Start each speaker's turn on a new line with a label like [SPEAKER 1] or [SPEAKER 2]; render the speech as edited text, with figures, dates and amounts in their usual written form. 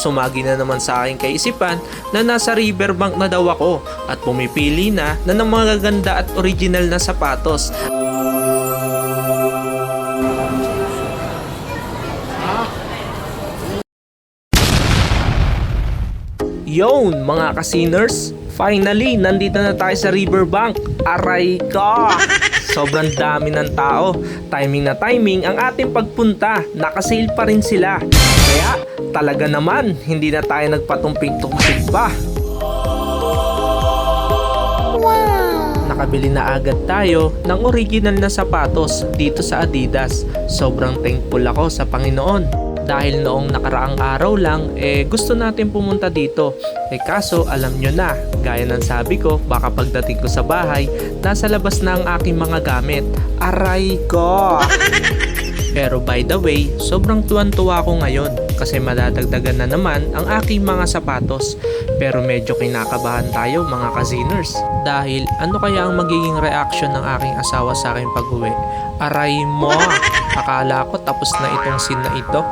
[SPEAKER 1] Sumagi na naman sa aking kaisipan na nasa riverbank na daw ako at pumipili na ng mga gaganda at original na sapatos. Yon mga kasiners, finally nandito na tayo sa riverbank. Aray ka! Sobrang dami ng tao. Timing na timing ang ating pagpunta. Nakasale pa rin sila. Kaya talaga naman hindi na tayo nagpatumpik-tumpik pa. Nakabili na agad tayo ng original na sapatos dito sa Adidas. Sobrang thankful ako sa Panginoon. Dahil noong nakaraang araw lang, gusto natin pumunta dito. Kaso alam nyo na, gaya ng sabi ko, baka pagdating ko sa bahay, nasa labas na ang aking mga gamit. Aray ko! Pero by the way, sobrang tuwan-tuwa ako ngayon kasi madadagdagan na naman ang aking mga sapatos. Pero medyo kinakabahan tayo mga kaziners. Dahil ano kaya ang magiging reaction ng aking asawa sa aking pag-uwi? Aray mo! Akala ko tapos na itong scene na ito.